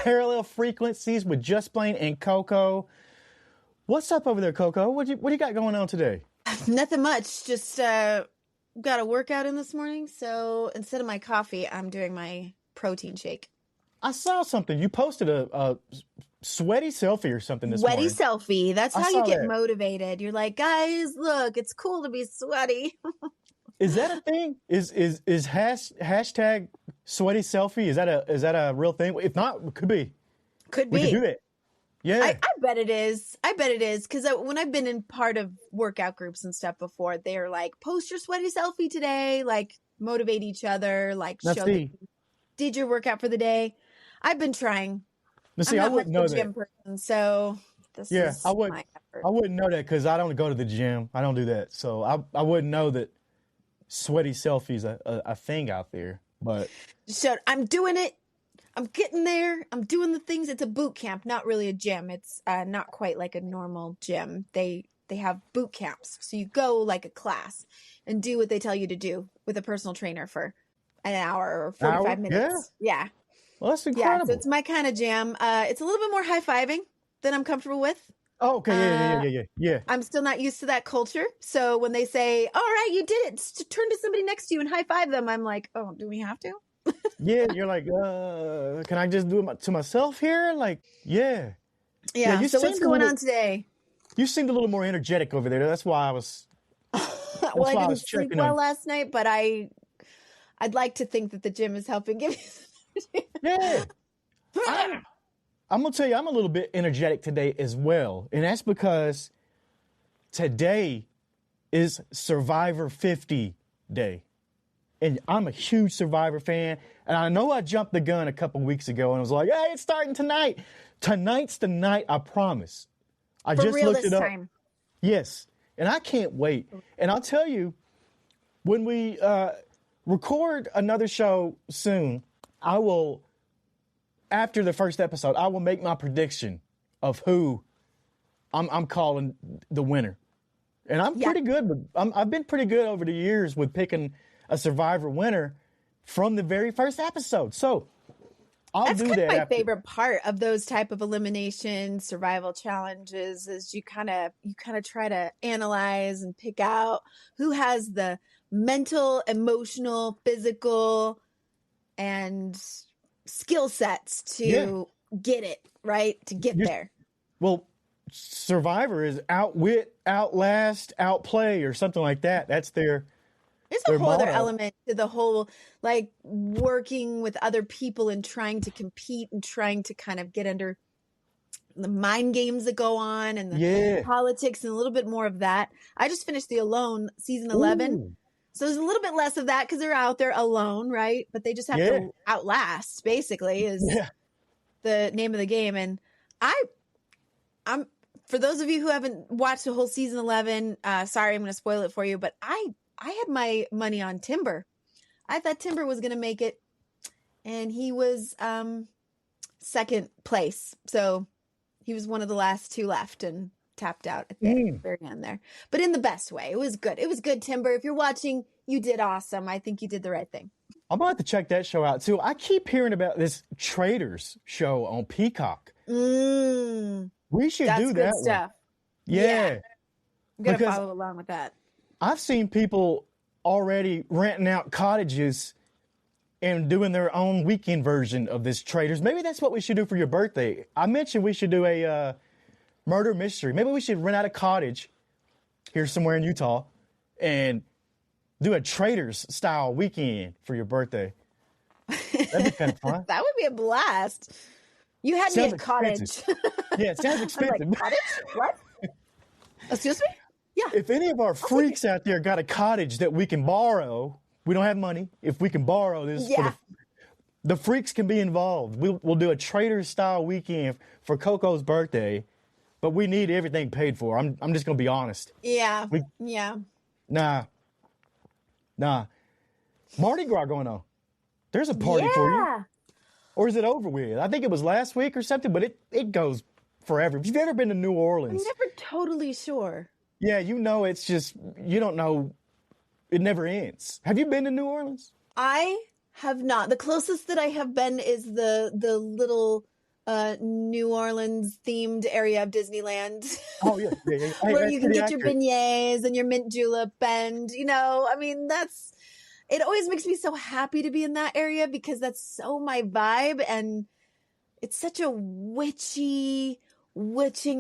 Parallel Frequencies with Just Blane and Coco. What's up over there, Coco? What do you got going on today? Nothing much. Just got a workout in this morning. So instead of my coffee, I'm doing my protein shake. I saw something. You posted a sweaty selfie or something this morning. Sweaty selfie. That's how you get motivated. You're like, guys, look, it's cool to be sweaty. Is that a thing? Is hashtag sweaty selfie? Is that a real thing? If not, it could be. Could be. We could do that. Yeah. I bet it is. I bet it is. Because when I've been in part of workout groups and stuff before, they're like, post your sweaty selfie today. Like, motivate each other. Like, show that you did your workout for the day. I've been trying. Now, see, I wouldn't know that. Gym person, so this is my effort. I wouldn't know that because I don't go to the gym. I don't do that. So I wouldn't know that sweaty selfies a thing out there. But so I'm doing it. I'm getting there. I'm doing the things. It's a boot camp, not really a gym. It's not quite like a normal gym. They have boot camps. So you go like a class and do what they tell you to do with a personal trainer for an hour or 45 minutes. Yeah. Well, that's incredible. Yeah, so it's my kind of jam. It's a little bit more high-fiving than I'm comfortable with. Oh, okay. Yeah. I'm still not used to that culture. So when they say, all right, you did it, turn to somebody next to you and high-five them, I'm like, oh, do we have to? Yeah, you're like, can I just do it to myself here? Like, yeah. Yeah, so what's going on today? You seemed a little more energetic over there. That's why I was... well, I didn't sleep well last night, but I'd like to think that the gym is helping give you... Yeah. I'm going to tell you, I'm a little bit energetic today as well. And that's because today is Survivor 50 Day. And I'm a huge Survivor fan. And I know I jumped the gun a couple weeks ago and was like, hey, it's starting tonight. Tonight's the night, I promise. I just looked it up. Time. Yes. And I can't wait. And I'll tell you, when we record another show soon, I will, after the first episode, I will make my prediction of who I'm calling the winner. And I'm pretty good. I've been pretty good over the years with picking a Survivor winner from the very first episode. So I'll do that. That's my favorite part of those type of elimination survival challenges is you kind of try to analyze and pick out who has the mental, emotional, physical, and skill sets to get it, right? To get there. Well, Survivor is outwit, outlast, outplay, or something like that. That's their There's a whole other element to the whole, like, working with other people and trying to compete and trying to kind of get under the mind games that go on and the politics and a little bit more of that. I just finished The Alone season 11. Ooh. So there's a little bit less of that because they're out there alone, right? But they just have to outlast, basically, is the name of the game. And I'm for those of you who haven't watched the whole season 11, sorry, I'm going to spoil it for you, but I had my money on Timber. I thought Timber was going to make it, and he was second place. So he was one of the last two left and tapped out at the very end there. But in the best way. It was good. It was good, Timber. If you're watching, you did awesome. I think you did the right thing. I'm going to have to check that show out, too. I keep hearing about this Traitors show on Peacock. We should do that. That's good stuff. Yeah. I'm going to follow along with that. I've seen people already renting out cottages and doing their own weekend version of this Traitors. Maybe that's what we should do for your birthday. I mentioned we should do a murder mystery. Maybe we should rent out a cottage here somewhere in Utah and do a Traitors style weekend for your birthday. That'd be kind of fun. That would be a blast. You had me at cottage. Yeah, it sounds expensive. I'm like, cottage? What? Excuse me? Yeah. If any of our freaks out there got a cottage that we can borrow, we don't have money. If we can borrow this, the freaks can be involved. We'll do a Traitors style weekend for Coco's birthday, but we need everything paid for. I'm just gonna be honest. Yeah. Nah. Mardi Gras going on. There's a party for you. Or is it over with? I think it was last week or something, but it goes forever. If you've ever been to New Orleans. I'm never totally sure. Yeah, you know, it's just, you don't know. It never ends. Have you been to New Orleans? I have not. The closest that I have been is the little New Orleans themed area of Disneyland. Oh yeah, yeah. Where you can get your beignets and your mint julep, and I mean, it always makes me so happy to be in that area because that's so my vibe, and it's such a witching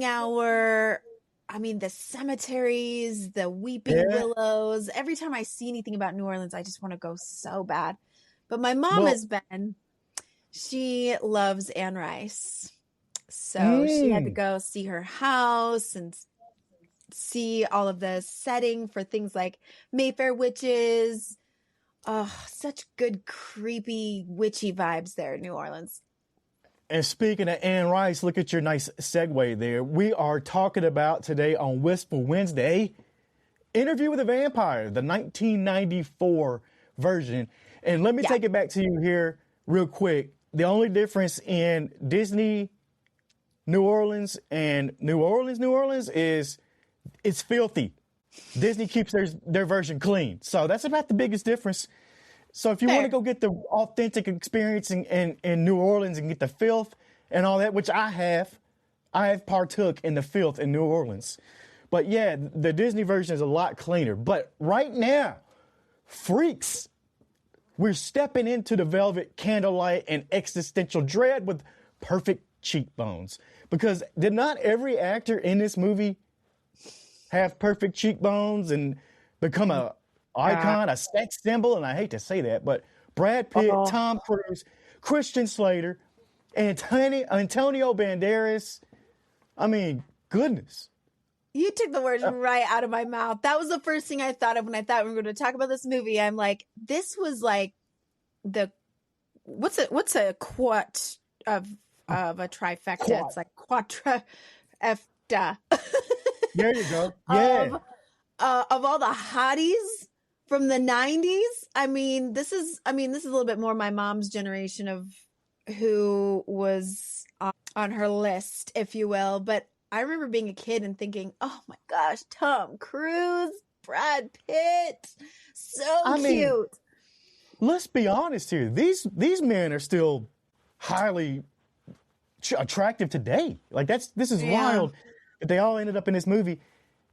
hour. I mean, the cemeteries, the weeping willows. Every time I see anything about New Orleans, I just want to go so bad. But my mom has been. She loves Anne Rice. So she had to go see her house and see all of the setting for things like Mayfair Witches. Oh, such good, creepy, witchy vibes there in New Orleans. And speaking of Anne Rice, look at your nice segue there. We are talking about today on Wistful Wednesday, Interview with a Vampire, the 1994 version. And let me take it back to you here real quick. The only difference in Disney New Orleans and New Orleans is it's filthy. Disney keeps their version clean. So that's about the biggest difference. So if you want to go get the authentic experience in New Orleans and get the filth and all that, which I have partook in the filth in New Orleans. But yeah, the Disney version is a lot cleaner. But right now, freaks, we're stepping into the velvet candlelight and existential dread with perfect cheekbones. Because did not every actor in this movie have perfect cheekbones and become a icon, a sex symbol? And I hate to say that, but Brad Pitt, Tom Cruise, Christian Slater, Antonio Banderas. I mean, goodness. You took the words right out of my mouth. That was the first thing I thought of when I thought we were going to talk about this movie. I'm like, this was like what's a quat of a trifecta? Quad. It's like quatrafecta. There you go. Yeah. Of all the hotties from the 90s. I mean, this is a little bit more my mom's generation of who was on her list, if you will. But I remember being a kid and thinking, oh my gosh, Tom Cruise, Brad Pitt, so cute. Let's be honest here. These men are still highly attractive today. Like this is wild that they all ended up in this movie.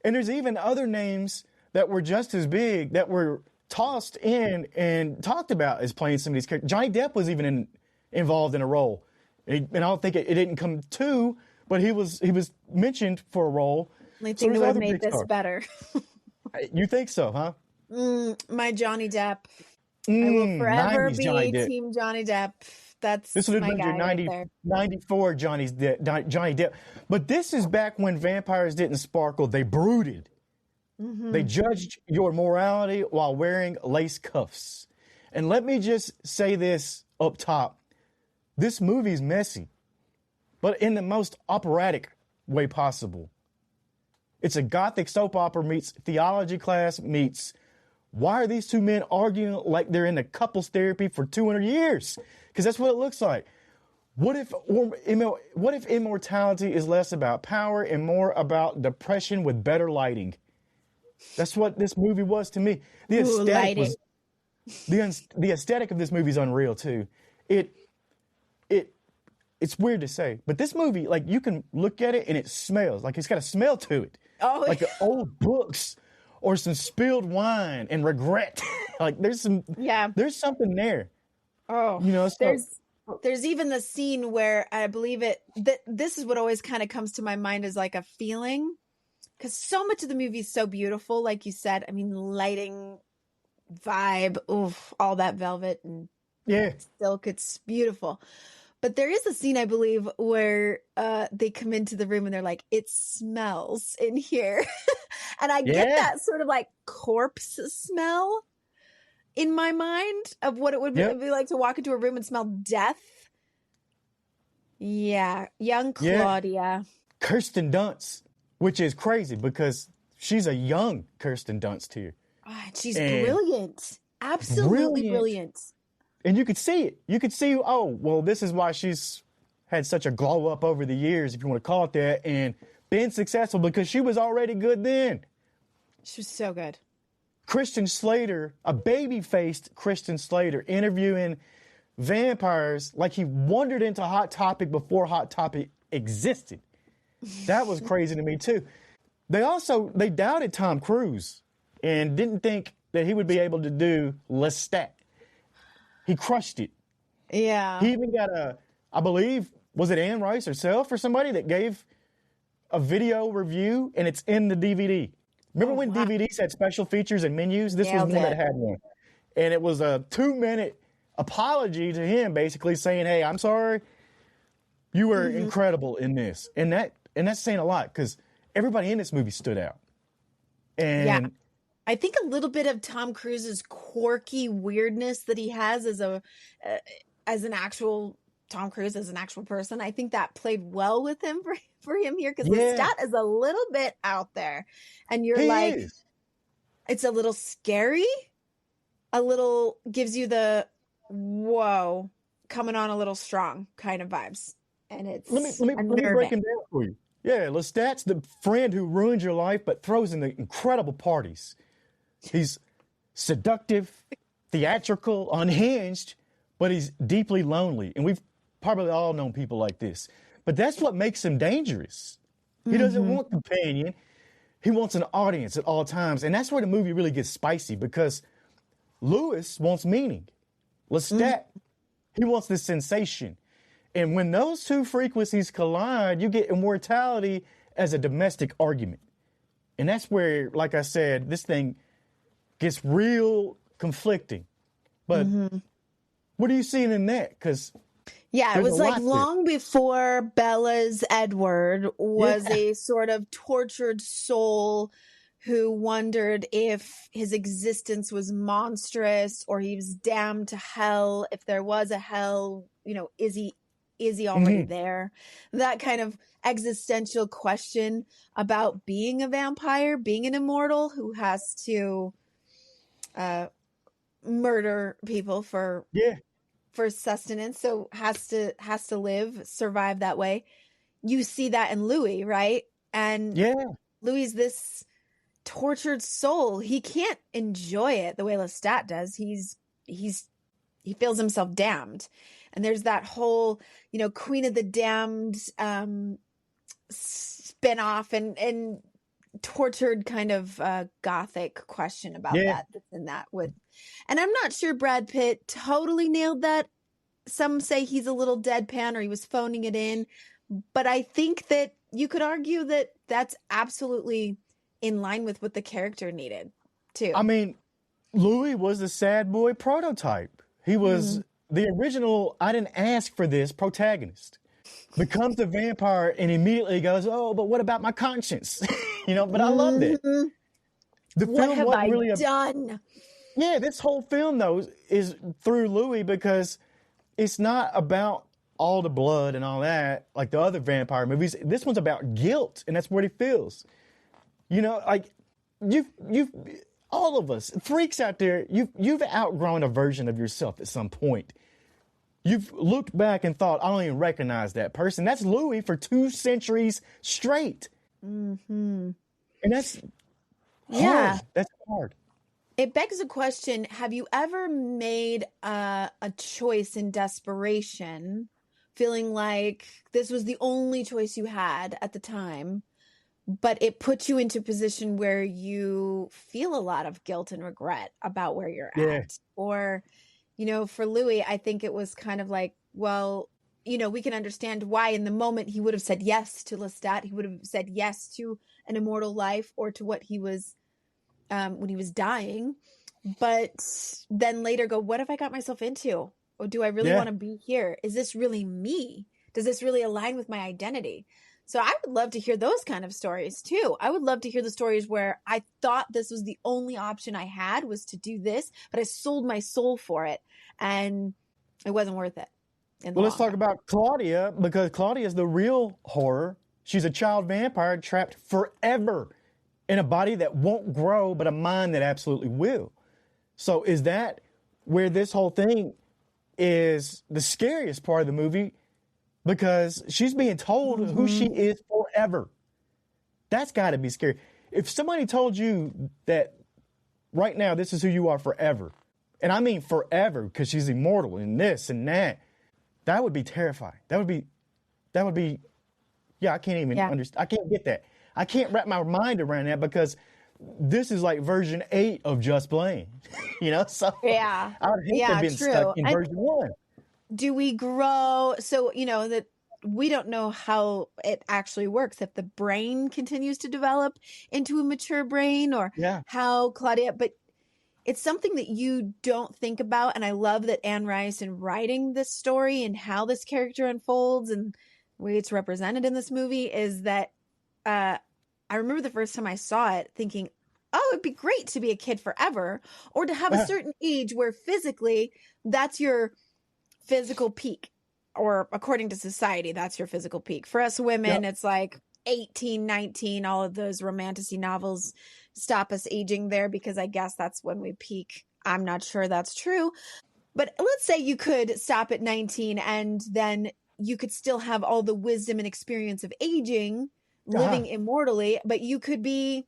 And there's even other names that were just as big that were tossed in and talked about as playing some of these characters. Johnny Depp was even involved in a role. And I don't think it didn't come to, but he was mentioned for a role. I think it would have made this better. You think so, huh? My Johnny Depp. I will forever be Team Johnny Depp. This would have been your 94 Johnny Depp. But this is back when vampires didn't sparkle. They brooded. Mm-hmm. They judged your morality while wearing lace cuffs. And let me just say this up top. This movie's messy, but in the most operatic way possible. It's a gothic soap opera meets theology class meets why are these two men arguing like they're in a couples therapy for 200 years? Because that's what it looks like. What if immortality is less about power and more about depression with better lighting? That's what this movie was to me. The aesthetic of this movie is unreal too. It's weird to say, but this movie, like, you can look at it and it smells like it's got a smell to it. Oh, like the old books or some spilled wine and regret. Like there's something there. Oh, there's even the scene where I believe this is what always kind of comes to my mind as like a feeling, because so much of the movie is so beautiful, like you said. I mean, lighting, vibe, all that velvet and silk, it's beautiful. But there is a scene, I believe, where they come into the room and they're like, it smells in here. And I get that sort of like corpse smell in my mind of what it would be like to walk into a room and smell death. Yeah. Young Claudia. Yeah. Kirsten Dunst, which is crazy because she's a young Kirsten Dunst here. She's brilliant. Absolutely brilliant. And you could see it. You could see, this is why she's had such a glow up over the years, if you want to call it that, and been successful because she was already good then. She was so good. Christian Slater, a baby-faced Christian Slater, interviewing vampires like he wandered into Hot Topic before Hot Topic existed. That was crazy to me too. They doubted Tom Cruise and didn't think that he would be able to do Lestat. He crushed it. Yeah. He even got I believe, was it Anne Rice herself or somebody that gave a video review, and it's in the DVD. Remember when DVDs had special features and menus? This was one that had one. And it was a 2-minute apology to him, basically saying, hey, I'm sorry. You were incredible in this. And that's saying a lot, because everybody in this movie stood out. And I think a little bit of Tom Cruise's quirky weirdness that he has as an actual Tom Cruise, as an actual person, I think that played well with him for him here, because Lestat is a little bit out there, and you're it's a little scary, a little gives you the whoa, coming on a little strong kind of vibes, and it's let me break him down for you. Yeah, Lestat's the friend who ruins your life but throws in the incredible parties. He's seductive, theatrical, unhinged, but he's deeply lonely. And we've probably all known people like this. But that's what makes him dangerous. He doesn't want companion. He wants an audience at all times. And that's where the movie really gets spicy, because Louis wants meaning. Lestat, he wants this sensation. And when those two frequencies collide, you get immortality as a domestic argument. And that's where, like I said, this thing gets real conflicting. But what are you seeing in that? Because it was like long before Bella's Edward was a sort of tortured soul who wondered if his existence was monstrous or he was damned to hell. If there was a hell, is he already there? That kind of existential question about being a vampire, being an immortal who has to murder people for sustenance, so has to live, survive that way. You see that in Louis, right? And Louis is this tortured soul. He can't enjoy it the way Lestat does. He feels himself damned. And there's that whole, Queen of the Damned spin-off and tortured kind of gothic question about that's in that with. And I'm not sure Brad Pitt totally nailed that. Some say he's a little deadpan or he was phoning it in. But I think that you could argue that that's absolutely in line with what the character needed, too. I mean, Louis was the sad boy prototype. He was the original, I didn't ask for this protagonist. Becomes the vampire and immediately goes, oh, but what about my conscience? But I loved it. The what film have wasn't I really done? Yeah, this whole film, though, is through Louis, because it's not about all the blood and all that, like the other vampire movies. This one's about guilt, and that's what he feels. Like you've all of us freaks out there, you've outgrown a version of yourself at some point. You've looked back and thought, I don't even recognize that person. That's Louis for 2 centuries straight. And that's hard. Yeah. That's hard. It begs a question. Have you ever made a choice in desperation, feeling like this was the only choice you had at the time, but it put you into a position where you feel a lot of guilt and regret about where you're at? Or, for Louis, I think it was kind of like, well, we can understand why in the moment he would have said yes to Lestat. He would have said yes to an immortal life or to what he was when he was dying, but then later go, what have I got myself into? Or do I really want to be here? Is this really me? Does this really align with my identity? So I would love to hear those kind of stories too. I would love to hear the stories where I thought this was the only option I had was to do this, but I sold my soul for it and it wasn't worth it. Well, let's talk about Claudia, because Claudia is the real horror. She's a child vampire trapped forever in a body that won't grow, but a mind that absolutely will. So is that where this whole thing is the scariest part of the movie? Because she's being told who she is forever. That's got to be scary. If somebody told you that right now this is who you are forever, And I mean forever, because she's immortal and this and that. That would be terrifying. That would be, yeah, I can't even understand. I can't get that. I can't wrap my mind around that, because this is like version 8 of Just Blane, So Yeah. I would hate to have been stuck in version 1. Do we grow? So, that we don't know how it actually works. If the brain continues to develop into a mature brain, or how Claudia, but it's something that you don't think about. And I love that Anne Rice, in writing this story and how this character unfolds and the way it's represented in this movie, is that I remember the first time I saw it thinking, oh, it'd be great to be a kid forever, or to have a certain age where physically that's your physical peak, or according to society, that's your physical peak. For us women, it's like 18, 19, all of those romantic novels stop us aging there, because I guess that's when we peak. I'm not sure that's true. But let's say you could stop at 19, and then you could still have all the wisdom and experience of aging, living immortally, but you could be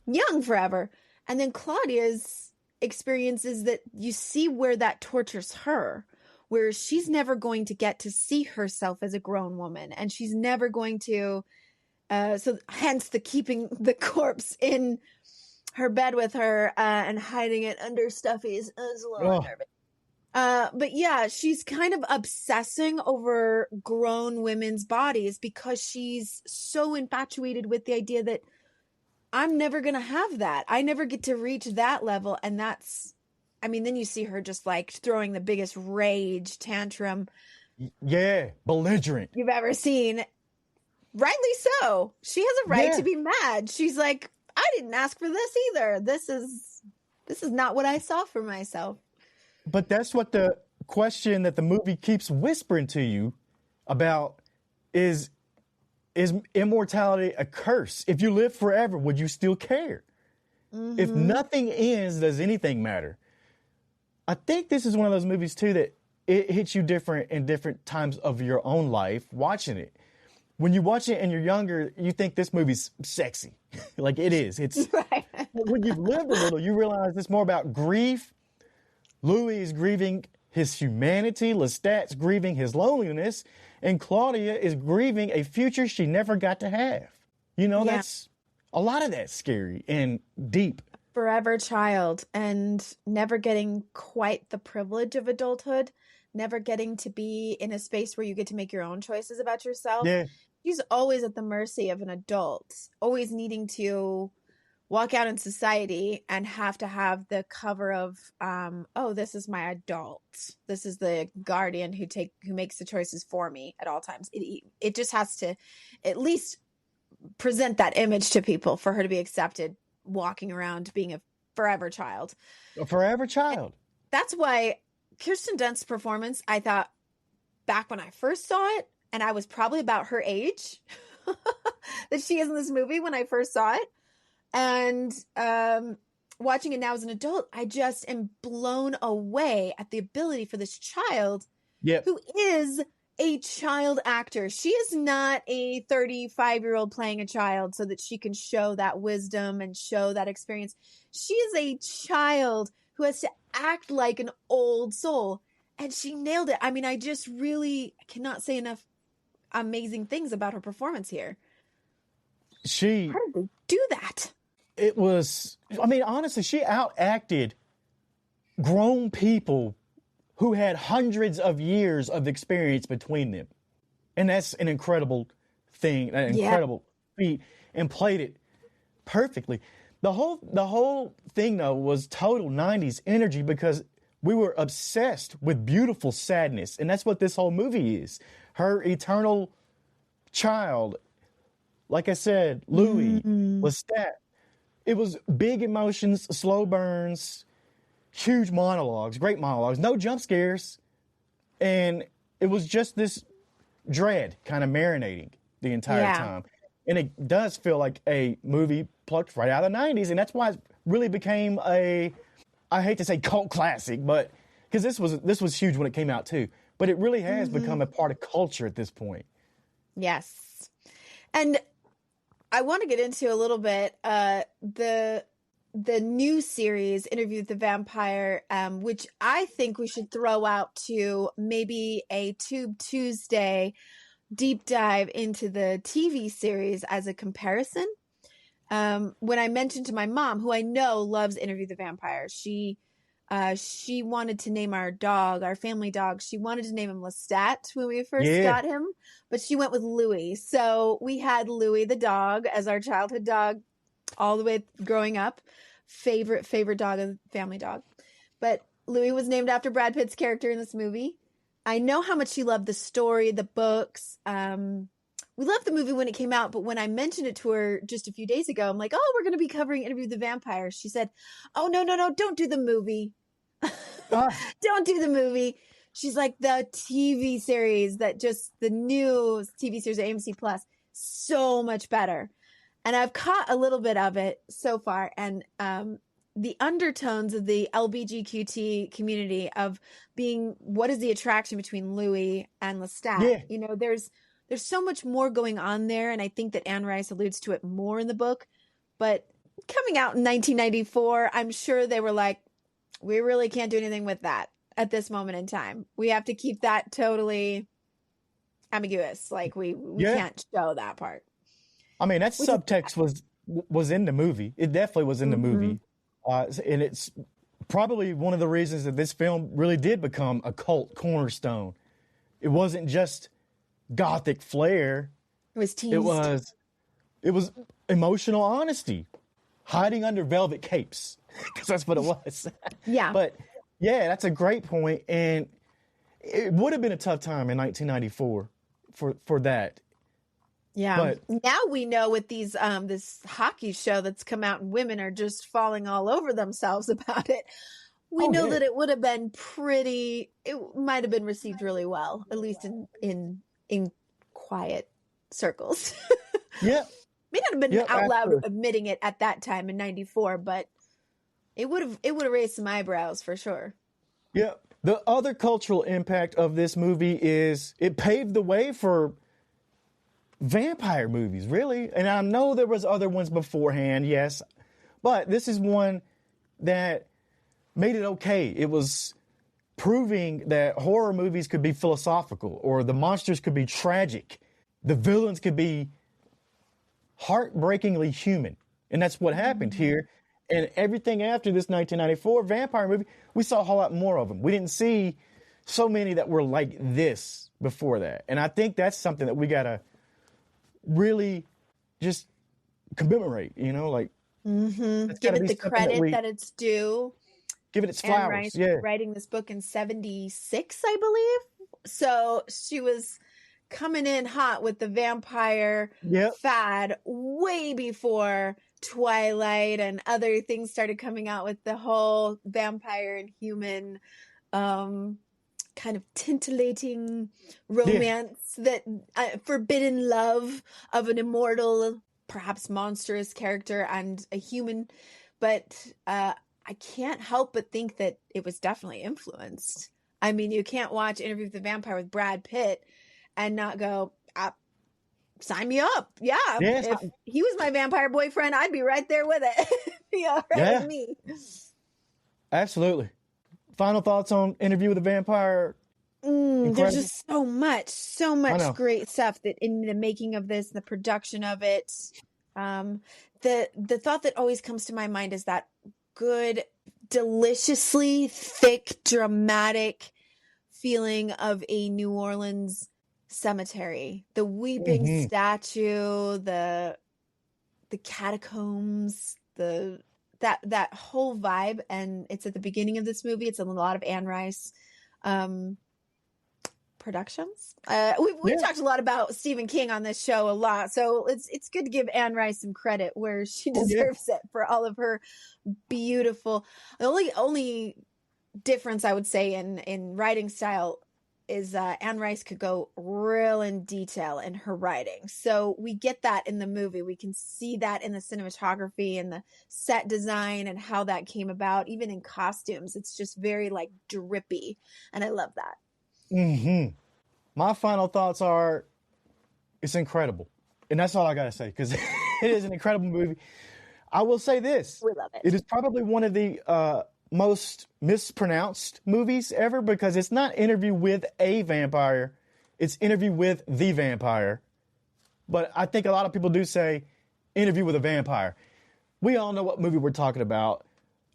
young forever. And then Claudia's experience is that you see where that tortures her, where she's never going to get to see herself as a grown woman, and she's never going to, so hence the keeping the corpse in her bed with her and hiding it under stuffies. It's a little unnerving. But yeah, she's kind of obsessing over grown women's bodies, because she's so infatuated with the idea that I'm never going to have that. I never get to reach that level. And then you see her just like throwing the biggest rage tantrum. Yeah, belligerent. You've ever seen. Rightly so. She has a right to be mad. She's like, I didn't ask for this either. This is not what I saw for myself. But that's what the question that the movie keeps whispering to you about is immortality a curse? If you live forever, would you still care? Mm-hmm. If nothing ends, does anything matter? I think this is one of those movies, too, that it hits you different in different times of your own life watching it. When you watch it and you're younger, you think this movie's sexy. Like it is. It's right. When you've lived a little, you realize it's more about grief. Louis is grieving his humanity, Lestat's grieving his loneliness, and Claudia is grieving a future she never got to have. That's a lot of that's scary and deep. Forever child, and never getting quite the privilege of adulthood, never getting to be in a space where you get to make your own choices about yourself. Yeah. She's always at the mercy of an adult, always needing to walk out in society and have to have the cover of, this is my adult. This is the guardian who makes the choices for me at all times. It just has to at least present that image to people for her to be accepted, walking around being a forever child. A forever child. And that's why Kirsten Dunst's performance, I thought back when I first saw it, and I was probably about her age that she is in this movie when I first saw it. And watching it now as an adult, I just am blown away at the ability for this child who is a child actor. She is not a 35-year-old playing a child so that she can show that wisdom and show that experience. She is a child who has to act like an old soul. And she nailed it. I mean, I just really cannot say enough amazing things about her performance here. How did they do that? It was, honestly, she outacted grown people who had hundreds of years of experience between them. And that's an incredible thing, an incredible feat, and played it perfectly. The whole thing, though, was total 90s energy, because we were obsessed with beautiful sadness. And that's what this whole movie is. Her eternal child, like I said, Louis, Lestat. It was big emotions, slow burns, huge monologues, great monologues, no jump scares. And it was just this dread kind of marinating the entire time. And it does feel like a movie plucked right out of the 90s. And that's why it really became I hate to say cult classic, but because this was huge when it came out too. But it really has become a part of culture at this point. Yes. And I want to get into a little bit the the new series, Interview with the Vampire, which I think we should throw out to maybe a Tube Tuesday deep dive into the TV series as a comparison. When I mentioned to my mom, who I know loves Interview with the Vampire, she wanted to name our dog, our family dog. She wanted to name him Lestat when we first got him, but she went with Louis. So we had Louis the dog as our childhood dog all the way growing up. Favorite dog and family dog. But Louis was named after Brad Pitt's character in this movie. I know how much she loved the story, the books. We loved the movie when it came out, but when I mentioned it to her just a few days ago, I'm like, oh, we're going to be covering Interview with the Vampire. She said, oh, no, don't do the movie. Don't do the movie. She's like, the TV series the new TV series at AMC Plus, so much better. And I've caught a little bit of it so far. And the undertones of the LGBTQ community of being, what is the attraction between Louis and Lestat? Yeah. You know, there's so much more going on there. And I think that Anne Rice alludes to it more in the book. But coming out in 1994, I'm sure they were like, we really can't do anything with that at this moment in time. We have to keep that totally ambiguous. Like we can't show that part. I mean, that subtext was in the movie. It definitely was in the movie. And it's probably one of the reasons that this film really did become a cult cornerstone. It wasn't just gothic flair. It was teased. It was emotional honesty, hiding under velvet capes, because that's what it was. Yeah. But yeah, that's a great point. And it would have been a tough time in 1994 for that. Yeah. But now we know with these this hockey show that's come out and women are just falling all over themselves about it. We know that it would have been it might have been received really well, at least in quiet circles. Yeah. May not have been out loud admitting it at that time in 94, but it would have raised some eyebrows for sure. Yeah. The other cultural impact of this movie is it paved the way for vampire movies, really. And I know there was other ones beforehand, yes, but this is one that made it okay. It was proving that horror movies could be philosophical, or the monsters could be tragic, the villains could be heartbreakingly human. And that's what happened here. And everything after this 1994 vampire movie, we saw a whole lot more of them. We didn't see so many that were like this before that. And I think that's something that we gotta really just commemorate, like give it the credit that it's due. Give it its flowers. Rice writing this book in 76, I believe. So she was coming in hot with the vampire fad way before Twilight and other things started coming out with the whole vampire and human kind of titillating romance, that forbidden love of an immortal, perhaps monstrous character and a human. But I can't help but think that it was definitely influenced. I mean, you can't watch Interview with the Vampire with Brad Pitt and not go, sign me up. Yeah. If he was my vampire boyfriend, I'd be right there with it. With me. Absolutely. Final thoughts on Interview with the Vampire? There's just so much great stuff that in the making of this, the production of it. The thought that always comes to my mind is that good, deliciously thick, dramatic feeling of a New Orleans cemetery. The weeping statue, the catacombs, that whole vibe. And it's at the beginning of this movie. It's a lot of Anne Rice productions. We talked a lot about Stephen King on this show a lot, so it's good to give Anne Rice some credit where she deserves it for all of her beautiful. The only difference I would say in writing style is Anne Rice could go real in detail in her writing. So we get that in the movie. We can see that in the cinematography and the set design and how that came about, even in costumes. It's just very like drippy, and I love that. My final thoughts are, it's incredible. And that's all I got to say, because it is an incredible movie. I will say this. We love it. It is probably one of the most mispronounced movies ever because it's not Interview with a Vampire. It's Interview with the Vampire. But I think a lot of people do say Interview with a Vampire. We all know what movie we're talking about.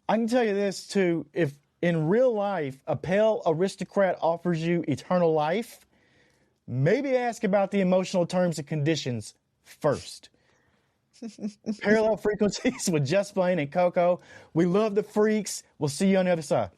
I can tell you this, too. If in real life a pale aristocrat offers you eternal life, maybe ask about the emotional terms and conditions first. Parallel Frequencies with Just Blane and Coco. We love the freaks. We'll see you on the other side.